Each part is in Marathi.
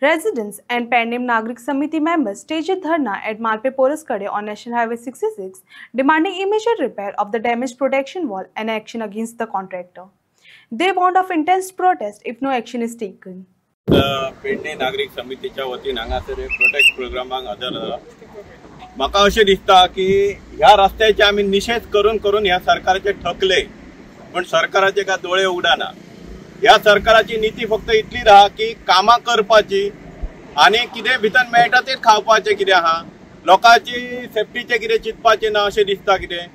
Residents and Pandim Nagrik Samiti members staged dharna at Malpe Poraskade on National Highway 66, demanding immediate repair of the damaged protection wall and action against the contractor. They warned of intense protest if no action is taken. Pedne नागरिक समितीच्या वतीन हांगासर प्रोटेस्ट प्रोग्रामाक हजर जाला। म्हाका अशें दिसता की ह्या रस्त्याचे आमी निषेध करून करून ह्या सरकाराचे थकले, पण सरकाराचे काय दोळे उगडाना। ह्या सरकाराची नीती फक्त इतली राहा की कामां करपाची आनी कितें भितर मेळटा तें खावपाचें कितें आहा, लोकांची सेफ्टीचे कितें चिंतपाचें ना अशें दिसता कितें।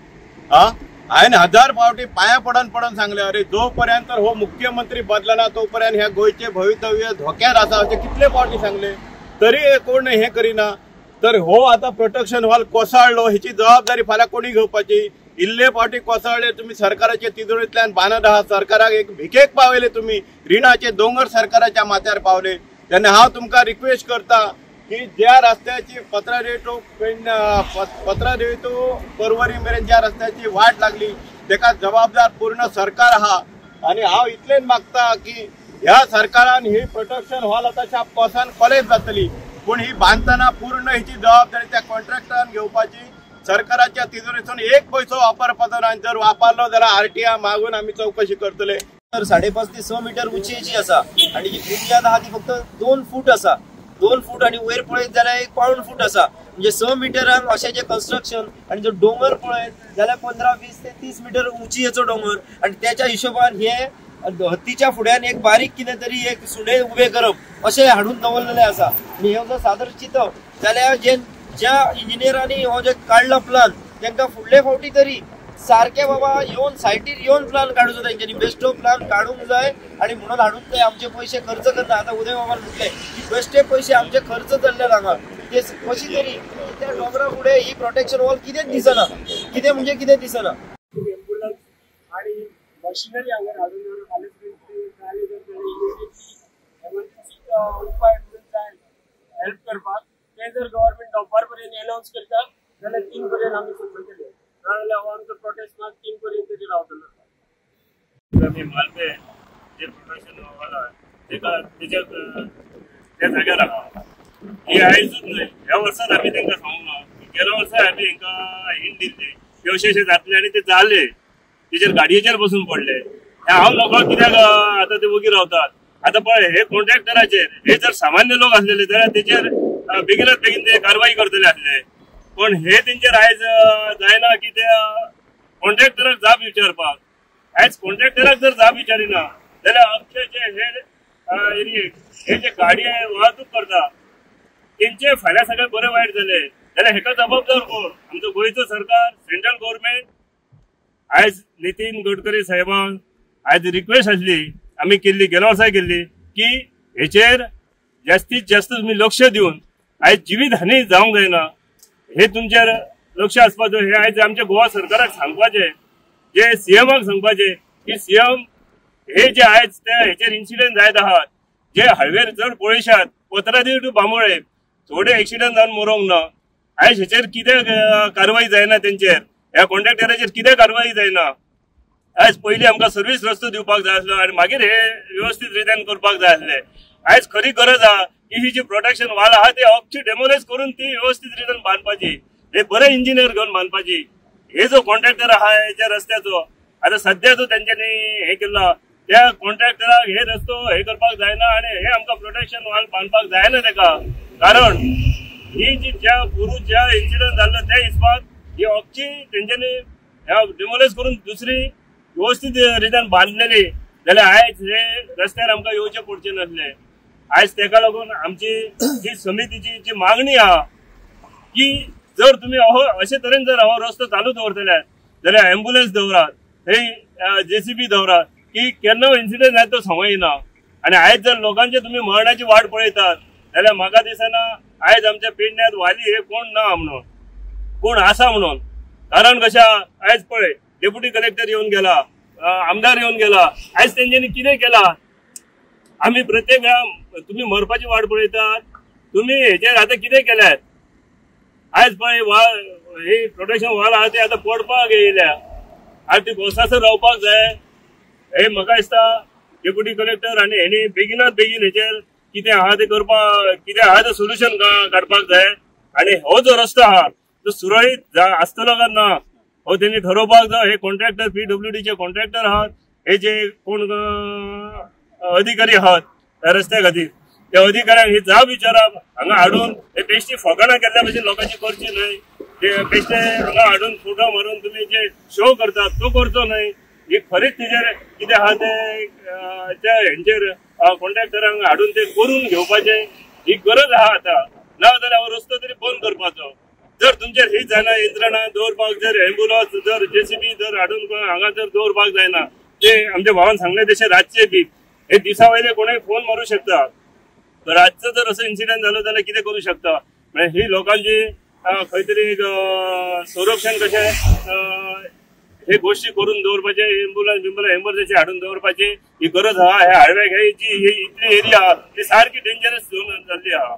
हांवें हजार फावटी पांया पडून पडून सांगले, अरे जो पर्यंत हो मुख्यमंत्री बदलना तो पर्यंत ह्या गोंयचे भवितव्य धोक्यार आसा अशें कितले फावटी सांगले, तरी कोण हें करिना। तर हो आता प्रोटेक्शन वॉल कोसळ्ळो, हेची जबाबदारी फाल्यां कोणी घेवपाची? इल्ले फावटी कोसळ्ळे तुमी सरकाराचे तिजोरींतल्यान बांदत आहात, सरकाराक एक भिकेक पावयले तुमी, रिणाचे दोंगर सरकाराच्या माथ्यार पावले। तेन्ना हांव तुमकां रिक्वेस्ट करता की ज्या रस्त्याची पत्रादेवी टू परवरी मेरेन ज्या रस्त्याची वाट लागली तेका जबाबदार पूर्ण सरकार आहा। आणि हांव इतलेच मागता की ह्या सरकारान ही प्रोटेक्शन वॉल आतां शाप कोसान कॉलेज जातली, पूण ही बांदतना पूर्ण हिची जबाबदारी त्या कॉन्ट्रॅक्टरान घेवपाची। सरकाराच्या तिजोरीतून एक पैसो वापरपाचो ना, जर वापरलो जाल्यार आरटीआय मागून आमी चौकशी करतले। 5.5 ते 6 मीटर उंचीची आसा आणि जी बुनियाद आहा ती फक्त 2 फूट आसा, 2 फूट आणि वयर पळयत जाल्यार 1 पाऊण फूट आसा। म्हणजे 6 मिटरांक अशें जे कन्स्ट्रक्शन आणि जो डोंगर पळयत जाल्यार 15, 20 ते 30 मीटर उंचीचो डोंगर, आणि त्याच्या हिशोबान हे हत्तीच्या फुड्यान एक बारीक कितें तरी एक सुणे उबे करप अशें हाडून दवरलेले आसा। आणि हे जर सादर चिंतप जाल्यार ज्या इंजिनियरांनी हो जे काढला प्लान तांकां फुडले फावटी तरी सारखे बाबा येवन सायटीर येवन प्लान काडूचो, तांच्यांनी बेश्टो प्लान काडूंक जाय आणि म्हणून हाडून ते आमचे पैसे खर्च करता। आता उदय बाबान म्हटले की बेश्टे पैसे आमचे खर्च जाल्ले हांगा, ते कशी तरी त्या डोंगरा फुडें ही प्रोटेक्शन वॉल कितेंच दिसना, कितें म्हणजे कितें दिसना। एम्ब्युलन्स आणि मशिनरी हांगा हाडून उपाय जाय हेल्प करपाक, ते जर गव्हर्नमेंट दनपार पर्यंत अनाउन्स करता जाल्यार 3 पर्यंत आमी सगळे केले, नाजाल्यार हो आमचो प्रोटेस्ट मार्च 3 पर्यंत तरी रावतलो। आमी मालपे जे प्रोटेक्शन वाला त्या जाग्यार आहा, ही आयजूच न्हय, ह्या वर्सात आमी तांकां सांगूना, गेल्या वर्सा आमी तांकां हिंट दिल्ली की अशें जातलें आणि ते जालें, तेजेर गाडयेचेर बसून पडले। हांव लोकांक कित्याक आतां ते वगीर रावतात? आता पळय हे कॉन्ट्रॅक्टराचेर, हे जर सामान्य लोक असलेले जाल्यार तेचेर बेगीनच बेगीन ते कारवाई करतले असले, पण हे तेंचेर आयज जायना की त्या कॉन्ट्रॅक्टराक जाप विचारपाक। आयज कॉन्ट्रॅक्टराक जर जाप विचारिना जाल्यार अख्खे जे हे एरियेक हे जे गाडी वाहतूक करता तेंचे फाल्यां सगळे बरे वायट जाले जाल्यार हेका जबाबदार कोण? आमचो गोंयचो सरकार, सेंट्रल गव्हर्नमेंट। आयज नितीन गडकरी साहेबांक आयज रिक्वेस्ट आसली आम्ही केली, गेल्या वर्सा केली की हेचेर जास्तीत जास्त तुम्ही लक्ष दिवन आयज जीवित हानी जावंक जायना, हे तुमचेर लक्ष आसपाचो। हे आयज आमच्या गोवा सरकाराक सांगपाचे, जे सीएमाक सांगपाचे की सीएम हे जे आयज त्या हेचेर इन्सिडेंट जायत आहात, जे हायवेर जर पळयशात पत्रादेवी टू बांबोळे थोडे एक्सिडेंट जावन मरोंक ना, आयज हेचेर कितें कारवाई जायना, तेंचेर ह्या कॉन्ट्रॅक्टराचेर कितें कारवाई जायना। आयज पयलीं आमकां सर्वीस रस्तो दिवपाक जाय आसलो आणि मागीर हे व्यवस्थित रित्यान करपाक जाय आसले। आयज खरी गरज आहा की ही जी प्रोटेक्शन वॉल आहा ती अख्खी डेमोलाइज करून ती व्यवस्थित रित्यान बांदपाची, हे बरे इंजिनियर घेवन बांदपाची। हे जो कॉन्ट्रॅक्टर आहा ह्या रस्त्याचो आता सध्या जो त्यांच्यानी हे केला त्या कॉन्ट्रॅक्टराक हे रस्तो हे करपाक जायना आणि हे आमकां प्रोटेक्शन वॉल बांदपाक जायना तेका, कारण ही जी ज्या पुरुष ज्या इन्सिडंट जाल्लो त्या हिसपाक ही अख्खी तेंच्यांनी डेमोलाइज करून दुसरी व्यवस्थित रित्यान बांधलेली जाल्यार आयज हे रस्त्यार आमकां येवचे पडचे नासले। आयज तेका लागून आमची जी समितीची जी मागणी आहा की जर तुम्ही अशे तरेन जर हो रस्तो चालू दवरतले जाल्यार एम्ब्युलन्स दवरात, हे जेसीबी दवरात की केन्ना इन्सिडेंट जायत तो सांगूं येना। आणि आयज जर लोकांचे तुम्ही मरणाची वाट पळयतात जाल्यार म्हाका दिसना आयज आमच्या पेडण्यात वाली हे कोण ना म्हणून, कोण आसा म्हणून। कारण कशा आयज पळय डेप्युटी कलेक्टर येऊन गेला, आमदार येऊन गेला, आयज तेंच्यांनी कितें केला? आम्ही प्रत्येक वेळा तुम्ही मरपाची वाट पळयतात, तुम्ही हेचेर आतां कितें केल्यात? आयज पळय ही प्रोटेक्शन वॉल आहा ती आतां पडपाक येयल्या, आतां ती बोसासर रावपाक जाय। हे म्हाका दिसता डेप्युटी कलेक्टर आनी हेणी बेगीनात बेगीन हेचेर कितें आहा ते करपाक, कितें आहा ते सोल्युशन काडपाक जाय. आणि हो जो रस्तो आहा तो सुरळीत आसतलो काय ना हो त्यांनी ठरवपाक जाय. हे कॉन्ट्रॅक्टर PWDचे कॉन्ट्रॅक्टर आहात, हे जे कोण अधिकारी आहात त्या रस्त्या खातीर त्या अधिकाऱ्यांक ही जाब विचारप. हांगा हाडून हे बेश्टी फकाणां केल्ल्या भशेन लोकांची करची न्हय. ते बेश्टे हांगा हाडून फोटो मारून तुम्ही जे शो करतात तो करचो न्हय. ही खरीच तिचेर कितें आहा ते हेंचेर कॉन्ट्रॅक्टरांक हाडून ते करून घेवपाचे ही गरज आहा आता. ना जाल्यार हो रस्तो तरी बंद करपाचो. जर तुमचेर ही जायना यंत्रणा दवरपाक, जर एम्ब्युलन्स जर JCB जर हाडून हांगा जर दवरपाक जायना, ते आमच्या भावान सांगले तशें रातचे बी हे दिसा वयले कोणाक फोन मारूं शकता. रातचो जर असो इन्सिडेंट जालो जाल्यार कितें करूं शकता. म्हणजे ही लोकांची खंय तरी संरक्षण कशें हे गोष्टी करून दवरपाचे, एम्ब्युलन्स एमर्जन्सी हाडून दवरपाची ही गरज आहा. हे हायवे हे जी इतली एरिया आहा ती सारकी डेंजरस झोन जाल्ली आहा.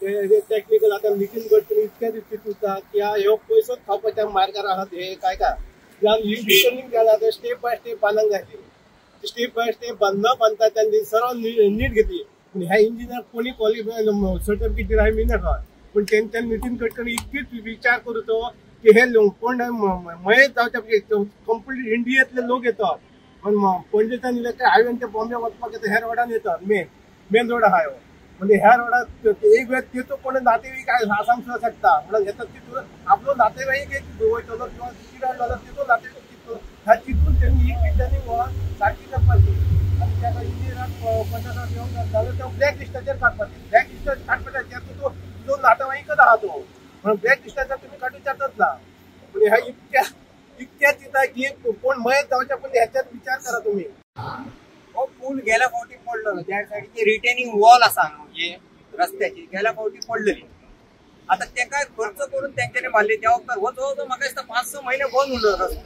टेक्निकल आता नितीन गडकरी इतक्या दिवशी तुझा की ह्यो पयसोच खावपाच्या मार्गार आहात हे काय डिटर्निंग केला तर स्टेप बाय स्टेप बांदूंक जाय. स्टेप बाय स्टेप बांधता त्यांनी सर्व नीट घेतली. पण ह्या इंजिनियर कोणी क्वालिफाय सर्टिफिकेट दिला मी नका. पण त्यांच्या नितीन गडकरी इतकीच विचार करतो की हे कोण मयत जावच्या कंप्लीट इंडियातले लोक येतात. पण पंडितांनी हायवेन ते बॉम्बे वचपाक येता ह्या रोडान येतात. मेन रोड आहा म्हणजे ह्या रोडात एक वेळ तिथून कोणी नातेवाईक सांगू शकता म्हणून येतात तिथून आपलं नातेवाईक एक वयतलो किंवा तिराड जालो तिथून नातेवाईक तिथून ह्या तिथून त्यांनी ही पिढ्यांनी सारखी करपाची. आणि त्या इंजिनियराक 50,000 येऊन झालं तर ब्लॅक लिस्टाचेर काडपाचें. ब्लॅक लिस्टाचेर काडपाचें तो नातेवाईकच आहा तो म्हणून ब्लॅक लिस्टाचेर तुम्ही काडूच्यातच ना. म्हणजे ह्या इतक्याच येता की कोण मयत जावच्या पयलीं ह्याच्यात विचार करा तुम्ही. हो पूल गेल्या फावटी पडलो त्या सायडीची रिटेनिंग वॉल आसा म्हणजे रस्त्याची गेल्या फावटी पडलेली. आता ते काय खर्च करून तेंच्यानी बांधले त्या वखदार हो म्हाका दिसता 5-6 महिने बंद उरलो रस्तो.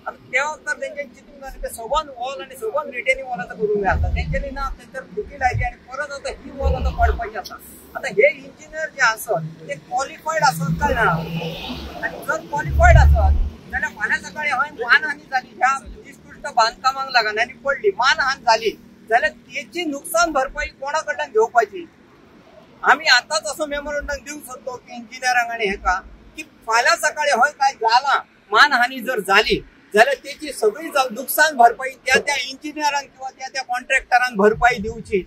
आता त्या वखदार तेंच्यानी चिंतून जालें ते सबंद वॉल आणि सबंद रिटेनिंग वॉल आता करून जाय. तेंच्यानी ना तेंच्यार फुटी लायली आणि परत आता ही वॉल आता पडपाची आसा. आता हे इंजिनियर जे आसत ते क्वॉलिफाईड आसत काय ना. आणि जर क्वॉलिफाईड आसत जाल्यार फाल्यां सकाळी हय मानहानी जाली ह्या बांधकामाक लागून आणि पडली मानहान झाली जाल्यार त्याची नुकसान भरपाई कोणा कडल्यान घेवपाची. आम्ही आताच असं मेमोरंडम दिवंक सोदतो की इंजिनियरांक आनी हेका की फाल्यां सकाळी हय काय जाला मानहानी जर झाली जाल्यार त्याची सगळी नुकसान भरपाई त्या इंजिनियरांक किंवा त्या कॉन्ट्रॅक्टरांक भरपाई दिवची.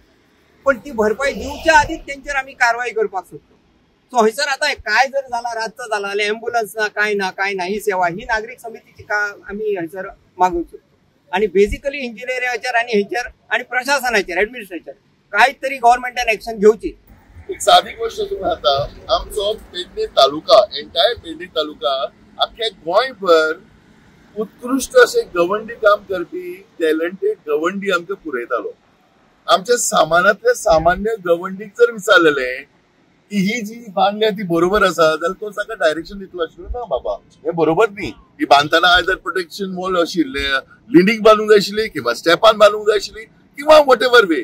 पण ती भरपाई दिवच्या आधीच त्यांचेर आम्ही कारवाई करपाक सोदतो. सो हयसर आता काय जर झाला रातचं झाला जाल्यार एम्ब्युलन्स ना काय ना ही सेवा ही नागरिक समितीची का आम्ही हयसर मागूंक सोदतो. आणि बेसिकली इंजिनियरिंगाचेर आणि हेचेर आणि प्रशासनाचेर ऍडमिनिस्ट्रेशन कांयतरी गव्हर्नमेंटान एक्शन घेवची. एक साधी गोष्ट तुम्ही आता आमचो पेडणे तालुका एंटायर पेडणे तालुका अख्ख्या गोंयभर उत्कृष्ट असे गवंडी काम करपी टॅलंटेड गवंडी आमकां पुरयतालो. आमच्या सामानातले सामान्य गवंडीक जर विचारलेले की ही जी बांधल्या ती बरोबर आसा जाल्यार तो ताका डायरेक्शन दितलो आशिल्लो ना बाबा हे बरोबर न्ही. ही बांदतना आयदर प्रोटेक्शन वॉल आशिल्ले लिंडीक बांदूंक जाय आशिल्ली किंवा स्टेपान बांदूंक जाय आशिल्ली किंवा वॉट एव्हर वे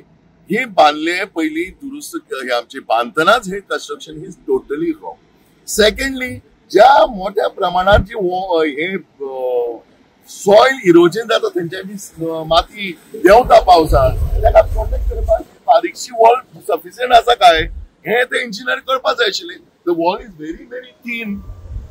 हे बांधले पयलीं दुरुस्त हे आमचे बांदतनाच हे construction is totally wrong. Secondly ज्या मोठ्या प्रमाणात जी हे सॉयल इरोजन जाता थंयच्यानी माती देंवता पावसाक ताका प्रोटेक्ट करपाक बारीकशी वॉल सफिशियंट आसा काय हे ते इंजिनियर कळपाक जाय आशिल्लें. The wall is very very thin.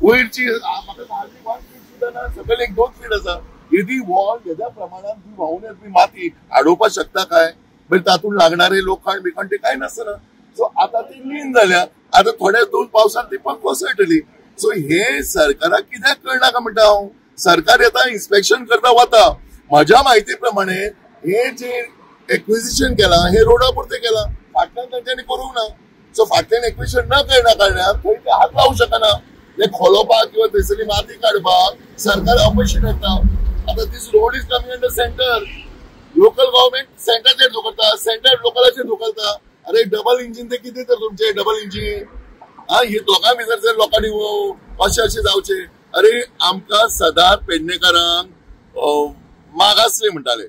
वयरची म्हाका 1 फीट सुद्दां ना सकयल 1-2 फीट आसा. ही वॉल हेज्या प्रमाणात ती व्हांवून येतली माती आडोवपाक शकता काय म्हणजे तातूंत लागणारे लोखंड बिखंड ते काय नासतना. सो आता ती लीन जाल्या आता थोड्या 2 पावसांत ती पण कोसळटली. सो हे सरकाराक कित्याक कळना काय म्हणटा हांव. सरकार येता इन्स्पेक्शन करता वता. म्हज्या म्हायती प्रमाणे हे जे एक्विजिशन केला हे रोडा पुरते केला फाटल्यान तांच्यांनी करूंक ना. सो फाटल्यान एक्विजिशन न करना कारणान थंय ते हात लावूंक शकना. ते खोलोवपाक किंवा थंयसरली माती काडपाक सरकार अपयशी ठरता. आता this road is coming under centre. Local government सेंटरचेर धुकलता सेंटर लोकलाचेर धुकलता. अरे डबल इंजिन ते कितें तर तुमचे डबल इंजिन हे दोगां भितर जर लोकांनी अशें जावचे. अरे आमकां सदांच पेडणेकारांक मागासले म्हणटाले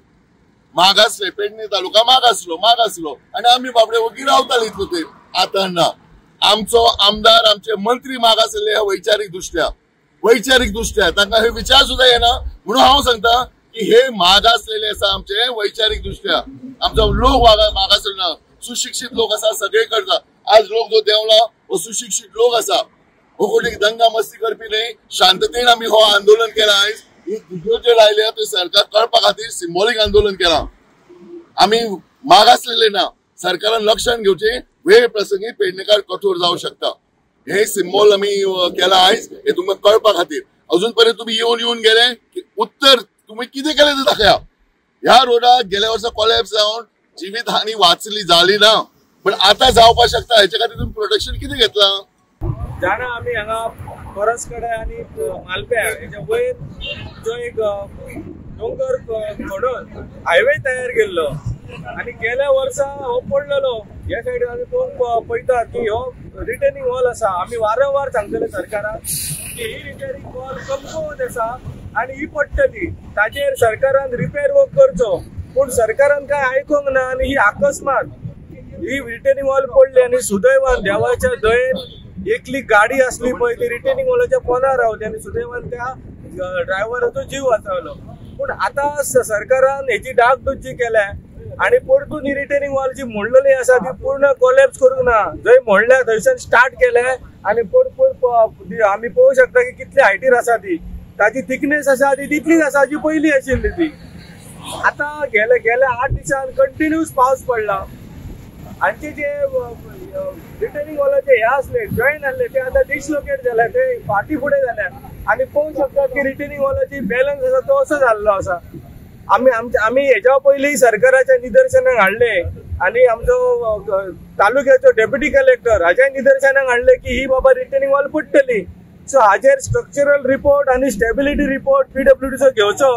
मागासले पेडणे तालुका मागासलो आनी आमी बाबडे वगी रावताले इतलो ते. आतां ना. आमचो आमदार आमचे मंत्री मागासले वैचारीक दृश्ट्या तांकां हे विचार सुद्दां येना. म्हणून हांव सांगता की हे मागासलेले आसा आमचे वैचारीक दृश्ट्या आमचो लोक मागासलो ना. सुशिक्षित लोक आसा सगळे करता. आज लोक जो देवला हो सुशिक्षित लोक आसा. हो कोणी दंगा मस्ती करपी न्हय. शांततेन आमी हो आंदोलन केला. आयज ही व्हिडिओ जे लायल्या ते सरकार कळपा खातीर सिंबॉलिक आंदोलन केला. आमी मागासलेले ना. सरकारान लक्षात घेवचे. वेळ प्रसंगी पेडणेकार कठोर जावं शकता. हे सिंबॉल आमी केला आयज हे तुमकां कळपा खातीर. अजून पर्यंत तुम्ही येऊन गेले उत्तर तुम्ही किती केले ते दाखया. ह्या रोडाक गेल्या वर्सा कोलॅप्स जावन जीवित हानी वाचली जाली ना, पण आता जावपाक शकता. हेच्या खातीर तुम्ही प्रोटेक्शन किती घेतला. जाणा आमी हांगा परसकडे आणि मालप्या हेच्या वयर जो एक डोंगर खणून हायवे तयार केल्लो आणि गेल्या वर्सा हो पडलेलो. ह्या सायडीन आमी पळयतात की हो रिटेनिंग वॉल आसा. आमी वारंवार सांगतले सरकाराक की ही रिटेनिंग वॉल कमकुवत आसा आणि ही पडटली. ताजेर सरकारान रिपेअर वर्क करचो, पूण सरकारान काय आयकूंक ना. आणि ही अकस्मात ही रिटेनिंग वॉल पडली आणि सुदैवान देवाच्या दयेन एकली गाडी असली पळय ती रिटेनिंग वॉलाच्या पोंदार रावली आणि सुदैवान त्या ड्रायव्हराचो जीव वाचवलो. पूण आता सरकारान हेची डागडुजी केल्या आणि परतून ही रिटेनिंग वॉल जी मोडलेली आसा ती पूर्ण कोलॅप्स करूंक ना. जंय मोडल्या थंयच्यान स्टार्ट केल्या आणि आमी पळोवंक शकता की कितली हायटीर आसा ती. ताची थिकनेस आसा ती तितलीच आसा जी पयली आशिल्ली ती. आता गेल्या 8 दिसान कंटिन्यूस पावस पडला आणि जे रिटेनिंग वॉलाचे हे असले जॉईन आसले ते आता डिसलोकेट झाले, ते फाटी फुडें जाल्या आणि पळोवंक शकतात की रिटेनिंग वॉलाची बॅलन्स आसा तो असो जाल्लो आसा. आम्ही हेच्या पयलीं सरकाराच्या निदर्शनाक हाडले आणि आमचो तालुक्याचो डेप्युटी कलेक्टर हाच्या निदर्शनाक हाडले की ही बाबा रिटेनिंग वॉल पडटली. सो हाजेर स्ट्रक्चरल रिपोर्ट आणि स्टेबिलिटी रिपोर्ट पीडब्ल्यूडीचो घेवचो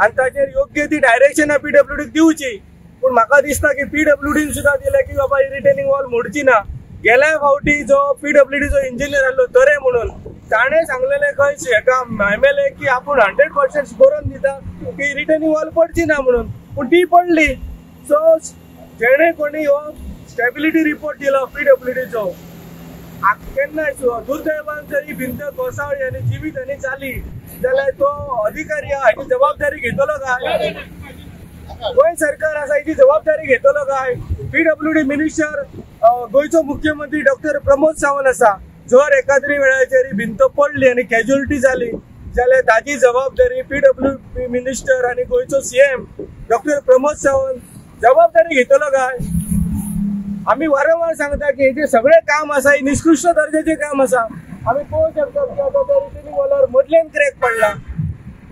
आणि ताजेर योग्य ती डायरेक्शनां पीडब्ल्यूडीक दिवची. पूण म्हाका दिसता की पीडब्ल्यूडीन सुद्धा दिले की बाबा ही रिटेनिंग वॉल मोडची ना. गेल्या फावटी जो पीडब्ल्यूडीचो इंजिनियर आसलो तरे म्हणून ताणें सांगलेले खंय हेका MLA की आपूण 100% बरोवन दिता की रिटेनिंग वॉल पडची ना म्हणून, पूण ती पडली. सो जेणे कोणी हो स्टेबिलिटी रिपोर्ट दिलो पीडब्ल्यूडीचो केन्ना दुर्दैवान जर ही भिंत कोसळ्ळी आणि जिवीत आनी जाली जाल्यार तो अधिकारी हाची जबाबदारी घेतलो काय. गोंय सरकार आसा हेची जबाबदारी घेतलो काय. पीडब्ल्यूडी मिनिस्टर गोंयचो मुख्यमंत्री डॉक्टर प्रमोद सावंत आसा. जर एखाद्री वेळाचेर ही भिंत पडली आणि कॅज्युअलिटी जाली जाल्यार ताची जबाबदारी पीडब्ल्यूडी मिनिस्टर आणि गोंयचो CM डॉक्टर प्रमोद सावंत जबाबदारी घेतलो काय. आम्ही वारंवार सांगता की हे जे सगळे काम आसा हे निकृष्ट दर्जाचे काम आसा. आम्ही पळोवंक शकता की आता त्या रिटेनिंग वॉलार मदल्यान क्रॅक पडला.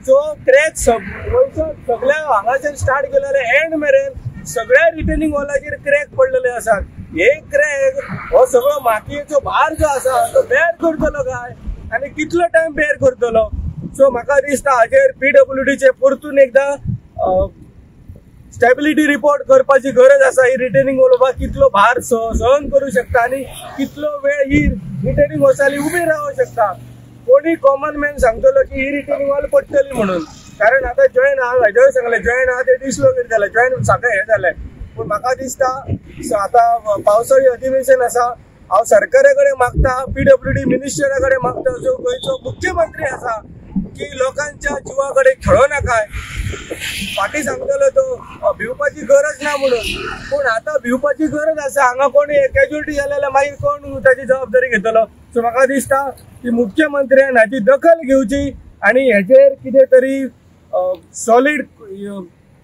जो क्रॅक सगळ्या हांगाच्यान स्टार्ट केलेले एंड मेरेन सगळ्या रिटेनिंग वॉलाचेर क्रॅक पडलेले आसात. हे क्रॅक हो सगळो मातयेचो भार जो आसा तो बेअर करतलो काय आणि कितलो टाइम बेअर करतलो. सो म्हाका दिसता हाजेर पीडब्ल्यूडीचे परतून एकदा स्टेबिलिटी रिपोर्ट करपाची गरज आसा. ही रिटेनिंग वॉल बाबा कितलो भार सहन करू शकता आणि कितलो वेळ ही रिटेनिंग वॉल्साली उभी रावू शकता. कोणी कॉमन मॅन सांगतलो की ही रिटेनिंग वॉल पडटली म्हणून, कारण आता जॉईन हांवें सांगले जॉईन आहा ते डिसलोकेट जाले, जॉईन सगळे हे जाले. पूण म्हाका दिसता आता पावसाळी अधिवेशन आसा. हांव सरकारा कडेन मागता, पीडब्ल्यूडी मिनिस्टरा कडेन मागता, जो गोंयचो मुख्यमंत्री आसा की लोकांच्या जिवा कडेन खेळो नाकाय. फाटी सांगतलो तो भिवपाची गरज ना म्हणून, पूण आता भिवपाची गरज आसा. हांगा कोणी कॅज्युअलिटी जाल्यार मागीर कोण ताची जबाबदारी घेतलो. सो म्हाका दिसता की मुख्यमंत्र्यान हाची दखल घेवची आणि हेचेर कितें तरी सॉलिड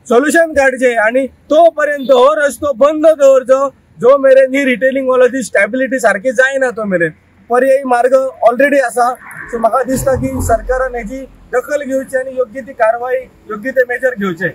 सोल्युशन काडचे आणि तो पर्यंत हो रस्तो बंद दवरचो जो मेरेन ही रिटेनिंग वॉलाची स्टेबिलिटी सारखी जायना तो मेरेन. पर्यायी मार्ग ऑलरेडी आसा. सो म्हाका दिसता की सरकारान हेची दखल घेवची आणि योग्य ती कारवाई योग्य ते मेजर घेवचे.